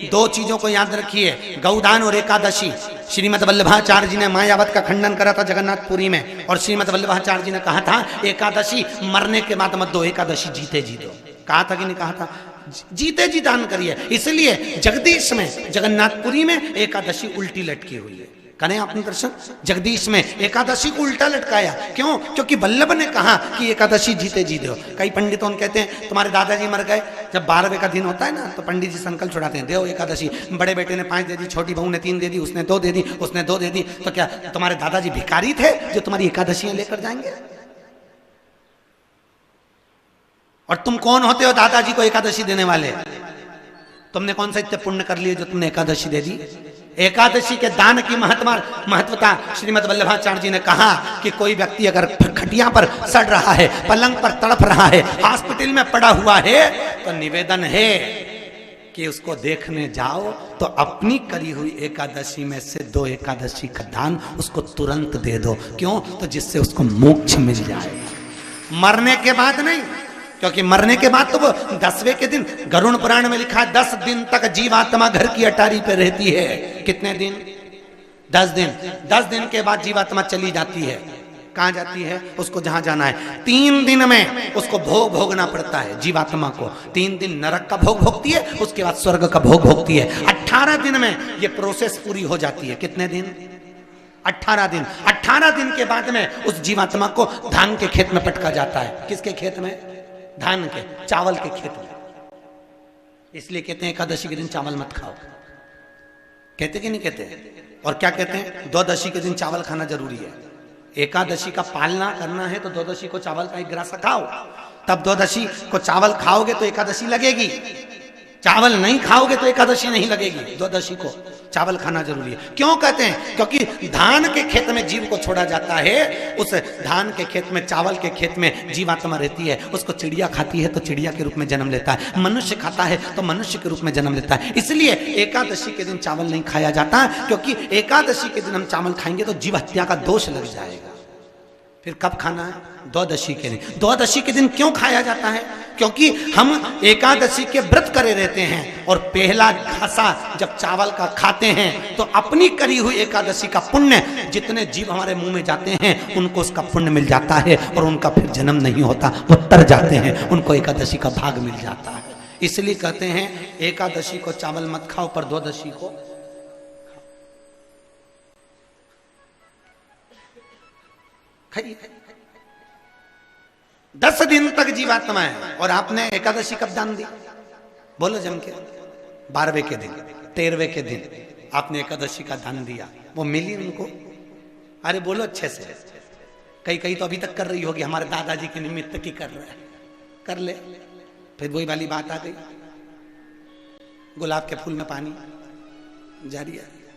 दो चीजों को याद रखिए, गौदान और एकादशी। श्रीमद वल्लभाचार्य जी ने मायावत का खंडन करा था जगन्नाथपुरी में, और श्रीमद वल्लभाचार्य जी ने कहा था एकादशी मरने के बाद मत दो, एकादशी जीते जी दो। कहा था कि नहीं कहा था? जीते जी दान करिए। इसलिए जगदीश में जगन्नाथपुरी में एकादशी उल्टी लटकी हुई है। करें आपने दर्शन, जगदीश में एकादशी को उल्टा लटकाया। क्यों? क्योंकि वल्लभ ने कहा कि एकादशी जीते जी दो। कई पंडितों कहते हैं तुम्हारे दादाजी मर गए, जब 12वें का दिन होता है ना तो पंडित जी संकल्प छुड़ाते हैं, देव एकादशी। बड़े बेटे ने 5 दे दी, छोटी बहू ने 3 दे दी, उसने 2 दे दी, उसने 2 दे दी। तो क्या तुम्हारे दादाजी भिखारी थे जो तुम्हारी एकादशियां लेकर जाएंगे? और तुम कौन होते हो दादाजी को एकादशी देने वाले? तुमने कौन सा इतने पुण्य कर लिए जो तुमने एकादशी दे दी? एकादशी के दान की महत्वता श्रीमद वल्लभाचार्य जी ने कहा कि कोई व्यक्ति अगर खटिया पर सड़ रहा है, पलंग पर तड़प रहा है, हॉस्पिटल में पड़ा हुआ है, तो निवेदन है कि उसको देखने जाओ तो अपनी करी हुई एकादशी में से 2 एकादशी का दान उसको तुरंत दे दो। क्यों? तो जिससे उसको मोक्ष मिल जाए, मरने के बाद नहीं। क्योंकि मरने के बाद तो वो 10वें के दिन, गरुड़ पुराण में लिखा है 10 दिन तक जीवात्मा घर की अटारी पे रहती है। कितने दिन? 10 दिन। 10 दिन के बाद जीवात्मा चली जाती है। कहां जाती है? उसको जहां जाना है। 3 दिन में उसको भोग भोगना पड़ता है जीवात्मा को। 3 दिन नरक का भोग भोगती है, उसके बाद स्वर्ग का भोग भोगती है। 18 दिन में ये प्रोसेस पूरी हो जाती है। कितने दिन? 18 दिन। 18 दिन के बाद में उस जीवात्मा को धान के खेत में पटका जाता है। किसके खेत में? धान के, चावल के खेत में। इसलिए कहते हैं एकादशी के दिन चावल मत खाओ। कहते कि नहीं कहते? और क्या कहते हैं? द्वादशी के दिन चावल खाना जरूरी है। एकादशी का पालना करना है तो द्वादशी को चावल का 1 गिलास खाओ, तब द्वादशी को चावल खाओगे तो एकादशी लगेगी। चावल नहीं खाओगे तो एकादशी नहीं लगेगी। द्वादशी को चावल खाना जरूरी है। क्यों कहते हैं? क्योंकि धान के खेत में जीव को छोड़ा जाता है, उस धान के खेत में, चावल के खेत में जीवात्मा रहती है। उसको चिड़िया खाती है तो चिड़िया के रूप में जन्म लेता है, मनुष्य खाता है तो मनुष्य के रूप में जन्म लेता है। इसलिए एकादशी के दिन चावल नहीं खाया जाता, क्योंकि एकादशी के दिन हम चावल खाएंगे तो जीव हत्या का दोष लग जाएगा। फिर कब खाना है? द्वादशी के दिन। द्वादशी के दिन क्यों खाया जाता है? क्योंकि हम एकादशी के व्रत करे रहते हैं, और पहला घासा जब चावल का खाते हैं तो अपनी करी हुई एकादशी का पुण्य, जितने जीव हमारे मुंह में जाते हैं उनको उसका पुण्य मिल जाता है, और उनका फिर जन्म नहीं होता, वो तर जाते हैं, उनको एकादशी का भाग मिल जाता है। इसलिए कहते हैं एकादशी को चावल मत खाओ, पर द्वादशी को खाइए। 10 दिन तक जीवात्मा है, और आपने एकादशी कब दान दी? बोलो जम के। 12वें के दिन, 13वें के दिन आपने एकादशी का दान दिया, वो मिली उनको? अरे बोलो अच्छे से। कई तो अभी तक कर रही होगी, हमारे दादाजी के निमित्त की कर रहे हैं, कर ले। फिर वही वाली बात आ गई, गुलाब के फूल में पानी जारी है।